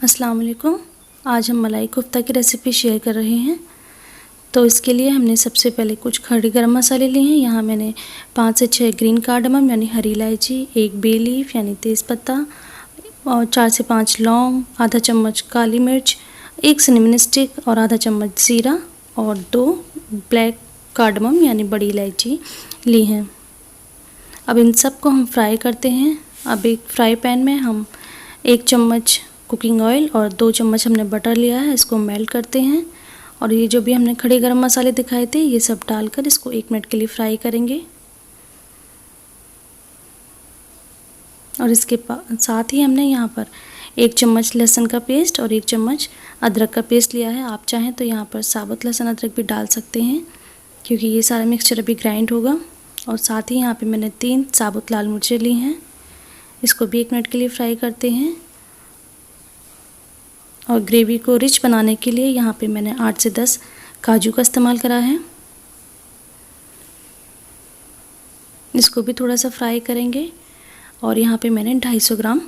अस्सलाम वालेकुम। आज हम मलाई कोफ्ता की रेसिपी शेयर कर रहे हैं। तो इसके लिए हमने सबसे पहले कुछ खड़े गरम मसाले लिए हैं। यहाँ मैंने 5 से 6 ग्रीन कार्डमम यानी हरी इलायची, 1 बे लीफ यानी तेज़पत्ता और 4 से 5 लौंग, आधा चम्मच काली मिर्च, 1 सिनेमन स्टिक और आधा चम्मच ज़ीरा और 2 ब्लैक कार्डमम यानी बड़ी इलायची ली हैं। अब इन सब को हम फ्राई करते हैं। अब एक फ्राई पैन में हम 1 चम्मच कुकिंग ऑयल और 2 चम्मच हमने बटर लिया है, इसको मेल्ट करते हैं। और ये जो भी हमने खड़े गरम मसाले दिखाए थे ये सब डालकर इसको 1 मिनट के लिए फ्राई करेंगे। और इसके साथ ही हमने यहाँ पर 1 चम्मच लहसुन का पेस्ट और 1 चम्मच अदरक का पेस्ट लिया है। आप चाहें तो यहाँ पर साबुत लहसुन अदरक भी डाल सकते हैं क्योंकि ये सारा मिक्सचर अभी ग्राइंड होगा। और साथ ही यहाँ पे मैंने 3 साबुत लाल मिर्चें ली हैं, इसको भी 1 मिनट के लिए फ्राई करते हैं। और ग्रेवी को रिच बनाने के लिए यहाँ पे मैंने 8 से 10 काजू का इस्तेमाल करा है, इसको भी थोड़ा सा फ्राई करेंगे। और यहाँ पे मैंने 250 ग्राम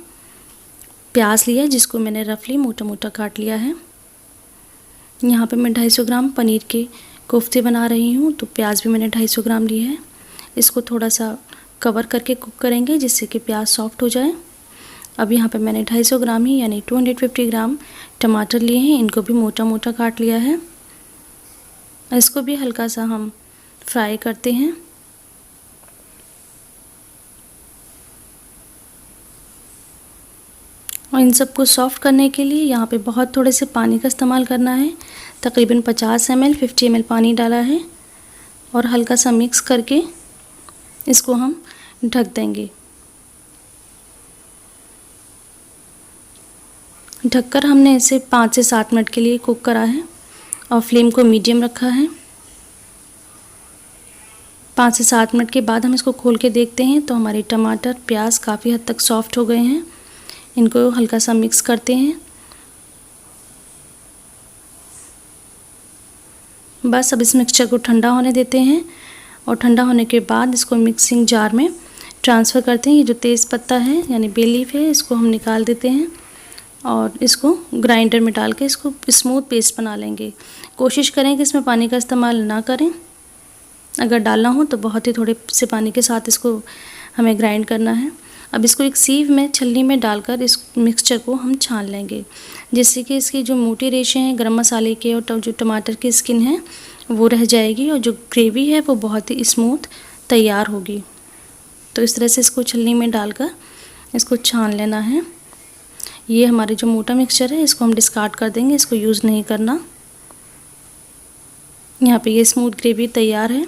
प्याज लिया है जिसको मैंने रफली मोटा मोटा काट लिया है। यहाँ पे मैं 250 ग्राम पनीर के कोफ्ते बना रही हूँ, तो प्याज भी मैंने 250 ग्राम लिए है। इसको थोड़ा सा कवर करके कुक करेंगे जिससे कि प्याज सॉफ्ट हो जाए। अब यहाँ पे मैंने 250 ग्राम ही यानी 250 ग्राम टमाटर लिए हैं, इनको भी मोटा मोटा काट लिया है। इसको भी हल्का सा हम फ्राई करते हैं। और इन सबको सॉफ्ट करने के लिए यहाँ पे बहुत थोड़े से पानी का इस्तेमाल करना है। तकरीबन 50 ml 50 ml पानी डाला है और हल्का सा मिक्स करके इसको हम ढक देंगे। ढककर हमने इसे 5 से 7 मिनट के लिए कुक करा है और फ्लेम को मीडियम रखा है। 5 से 7 मिनट के बाद हम इसको खोल के देखते हैं तो हमारे टमाटर प्याज काफ़ी हद तक सॉफ्ट हो गए हैं। इनको हल्का सा मिक्स करते हैं। बस अब इस मिक्सचर को ठंडा होने देते हैं और ठंडा होने के बाद इसको मिक्सिंग जार में ट्रांसफ़र करते हैं। ये जो तेज़पत्ता है यानी बे लीफ है इसको हम निकाल देते हैं और इसको ग्राइंडर में डाल के इसको स्मूथ पेस्ट बना लेंगे। कोशिश करें कि इसमें पानी का इस्तेमाल ना करें, अगर डालना हो तो बहुत ही थोड़े से पानी के साथ इसको हमें ग्राइंड करना है। अब इसको एक सीव में छलनी में डालकर इस मिक्सचर को हम छान लेंगे जिससे कि इसकी जो मोटी रेशे हैं गरम मसाले के और जो टमाटर की स्किन है वो रह जाएगी और जो ग्रेवी है वो बहुत ही स्मूथ तैयार होगी। तो इस तरह से इसको छलनी में डालकर इसको छान लेना है। ये हमारे जो मोटा मिक्सचर है इसको हम डिस्कार्ड कर देंगे, इसको यूज़ नहीं करना। यहाँ पे ये स्मूथ ग्रेवी तैयार है।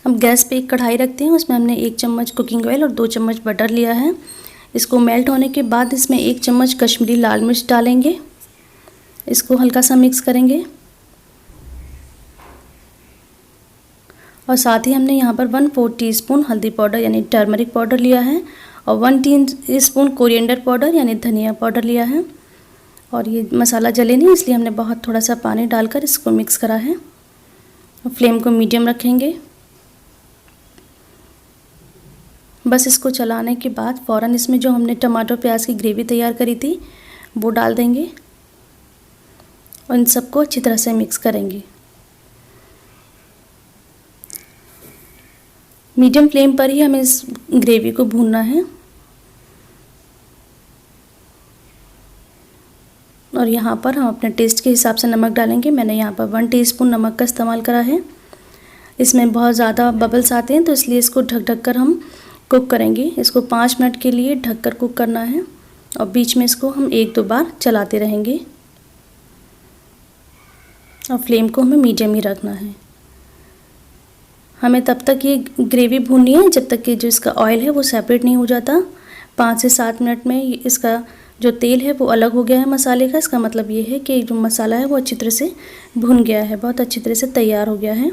अब गैस पे एक कढ़ाई रखते हैं, उसमें हमने 1 चम्मच कुकिंग ऑयल और 2 चम्मच बटर लिया है। इसको मेल्ट होने के बाद इसमें 1 चम्मच कश्मीरी लाल मिर्च डालेंगे, इसको हल्का सा मिक्स करेंगे। और साथ ही हमने यहाँ पर 1/4 टीस्पून हल्दी पाउडर यानी टर्मरिक पाउडर लिया है और 1 टीस्पून कोरिएंडर पाउडर यानी धनिया पाउडर लिया है। और ये मसाला जले नहीं इसलिए हमने बहुत थोड़ा सा पानी डालकर इसको मिक्स करा है। और फ्लेम को मीडियम रखेंगे। बस इसको चलाने के बाद फ़ौरन इसमें जो हमने टमाटर प्याज की ग्रेवी तैयार करी थी वो डाल देंगे और इन सबको अच्छी तरह से मिक्स करेंगे। मीडियम फ्लेम पर ही हमें इस ग्रेवी को भूनना है। और यहाँ पर हम अपने टेस्ट के हिसाब से नमक डालेंगे। मैंने यहाँ पर 1 टीस्पून नमक का इस्तेमाल करा है। इसमें बहुत ज़्यादा बबल्स आते हैं तो इसलिए इसको ढक कर हम कुक करेंगे। इसको 5 मिनट के लिए ढककर कुक करना है और बीच में इसको हम 1-2 बार चलाते रहेंगे और फ्लेम को हमें मीडियम ही रखना है। हमें तब तक ये ग्रेवी भूननी है जब तक कि जो इसका ऑयल है वो सेपरेट नहीं हो जाता। 5 से 7 मिनट में इसका जो तेल है वो अलग हो गया है मसाले का। इसका मतलब ये है कि जो मसाला है वो अच्छी तरह से भुन गया है, बहुत अच्छी तरह से तैयार हो गया है।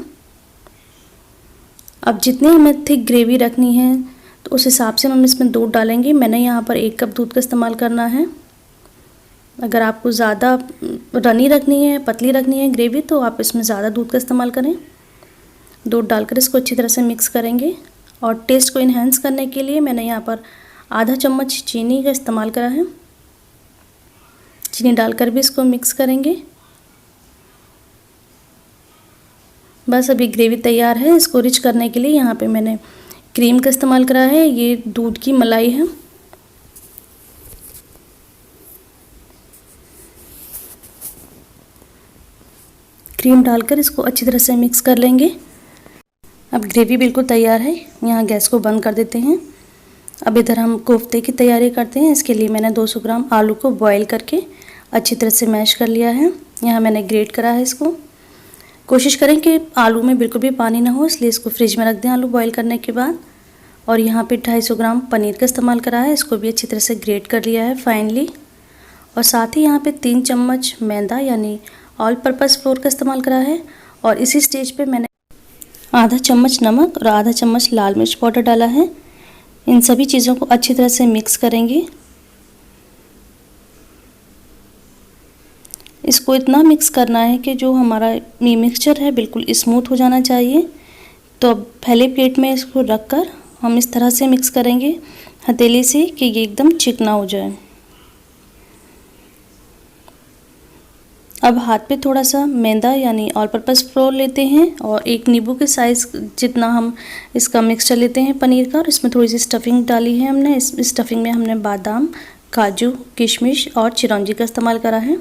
अब जितनी हमें थिक ग्रेवी रखनी है तो उस हिसाब से हम इसमें दूध डालेंगे। मैंने यहाँ पर 1 कप दूध का इस्तेमाल करना है। अगर आपको ज़्यादा रनी रखनी है, पतली रखनी है ग्रेवी तो आप इसमें ज़्यादा दूध का इस्तेमाल करें। दूध डालकर इसको अच्छी तरह से मिक्स करेंगे। और टेस्ट को इन्हेंस करने के लिए मैंने यहाँ पर आधा चम्मच चीनी का इस्तेमाल करा है। चीनी डालकर भी इसको मिक्स करेंगे। बस अभी ग्रेवी तैयार है। इसको रिच करने के लिए यहाँ पे मैंने क्रीम का इस्तेमाल करा है। ये दूध की मलाई है। क्रीम डालकर इसको अच्छी तरह से मिक्स कर लेंगे। अब ग्रेवी बिल्कुल तैयार है। यहाँ गैस को बंद कर देते हैं। अब इधर हम कोफ्ते की तैयारी करते हैं। इसके लिए मैंने 200 ग्राम आलू को बॉईल करके अच्छी तरह से मैश कर लिया है। यहाँ मैंने ग्रेट करा है इसको। कोशिश करें कि आलू में बिल्कुल भी पानी ना हो, इसलिए इसको फ्रिज में रख दें आलू बॉईल करने के बाद। और यहाँ पे 250 ग्राम पनीर का इस्तेमाल करा है। इसको भी अच्छी तरह से ग्रेट कर लिया है फाइनली। और साथ ही यहाँ पे 3 चम्मच मैदा यानी ऑल पर्पस फ्लोर का इस्तेमाल करा है। और इसी स्टेज पे मैंने आधा चम्मच नमक और आधा चम्मच लाल मिर्च पाउडर डाला है। इन सभी चीज़ों को अच्छी तरह से मिक्स करेंगे। इसको इतना मिक्स करना है कि जो हमारा ये मिक्सचर है बिल्कुल स्मूथ हो जाना चाहिए। तो अब पहले प्लेट में इसको रखकर हम इस तरह से मिक्स करेंगे हथेली से कि ये एकदम चिकना हो जाए। अब हाथ पे थोड़ा सा मैदा यानी ऑल पर्पस फ्लोर लेते हैं और एक नींबू के साइज़ जितना हम इसका मिक्सचर लेते हैं पनीर का। और इसमें थोड़ी सी स्टफिंग डाली है हमने। इस स्टफिंग में हमने बादाम, काजू, किशमिश और चिरौंजी का इस्तेमाल करा है।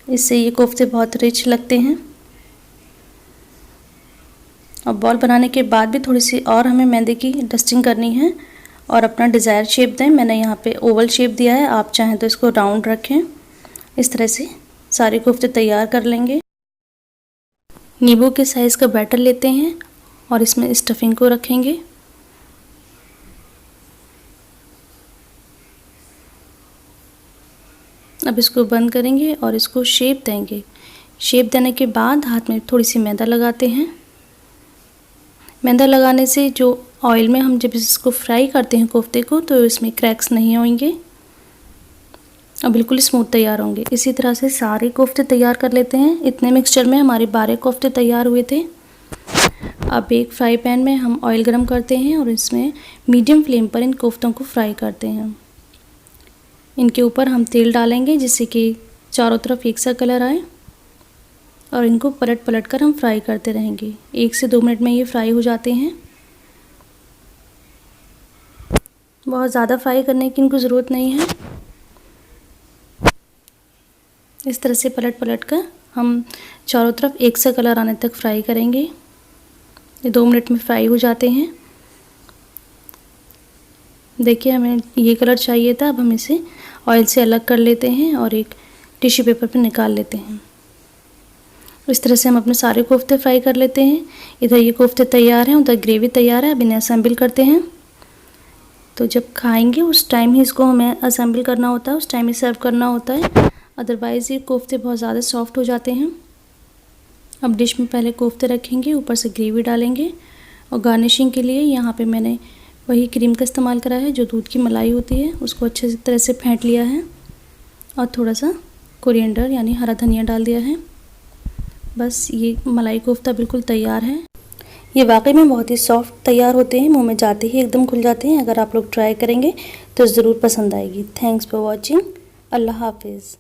इससे ये कोफ्ते बहुत रिच लगते हैं। अब बॉल बनाने के बाद भी थोड़ी सी और हमें मैदे की डस्टिंग करनी है और अपना डिज़ायर शेप दें। मैंने यहाँ पे ओवल शेप दिया है, आप चाहें तो इसको राउंड रखें। इस तरह से सारे कोफ्ते तैयार कर लेंगे। नींबू के साइज़ का बैटर लेते हैं और इसमें स्टफिंग को रखेंगे। अब इसको बंद करेंगे और इसको शेप देंगे। शेप देने के बाद हाथ में थोड़ी सी मैदा लगाते हैं। मैदा लगाने से जो ऑयल में हम जब इसको फ्राई करते हैं कोफ्ते को, तो इसमें क्रैक्स नहीं होंगे और बिल्कुल स्मूथ तैयार होंगे। इसी तरह से सारे कोफ्ते तैयार कर लेते हैं। इतने मिक्सचर में हमारे 12 कोफ्ते तैयार हुए थे। अब एक फ्राई पैन में हम ऑयल गरम करते हैं और इसमें मीडियम फ्लेम पर इन कोफ्तों को फ्राई करते हैं। इनके ऊपर हम तेल डालेंगे जिससे कि चारों तरफ एक सा कलर आए और इनको पलट पलट कर हम फ्राई करते रहेंगे। 1 से 2 मिनट में ये फ्राई हो जाते हैं। बहुत ज़्यादा फ्राई करने की इनको ज़रूरत नहीं है। इस तरह से पलट पलट कर हम चारों तरफ एक सा कलर आने तक फ्राई करेंगे। ये 2 मिनट में फ्राई हो जाते हैं। देखिए हमें ये कलर चाहिए था। अब हम इसे ऑयल से अलग कर लेते हैं और एक टिश्यू पेपर पर निकाल लेते हैं। इस तरह से हम अपने सारे कोफ्ते फ्राई कर लेते हैं। इधर ये कोफ्ते तैयार हैं, उधर ग्रेवी तैयार है। अब इन्हें असेंबल करते हैं। तो जब खाएंगे उस टाइम ही इसको हमें असेंबल करना होता है, उस टाइम ही सर्व करना होता है, अदरवाइज़ ये कोफ्ते बहुत ज़्यादा सॉफ्ट हो जाते हैं। अब डिश में पहले कोफ्ते रखेंगे, ऊपर से ग्रेवी डालेंगे और गार्निशिंग के लिए यहाँ पे मैंने वही क्रीम का इस्तेमाल करा है जो दूध की मलाई होती है, उसको अच्छे तरह से फेंट लिया है और थोड़ा सा कोरिएंडर यानी हरा धनिया डाल दिया है। बस ये मलाई कोफ्ता बिल्कुल तैयार है। ये वाकई में बहुत ही सॉफ्ट तैयार होते हैं, मुंह में जाते ही एकदम खुल जाते हैं। अगर आप लोग ट्राई करेंगे तो ज़रूर पसंद आएगी। Thanks for watching. अल्लाह हाफिज़।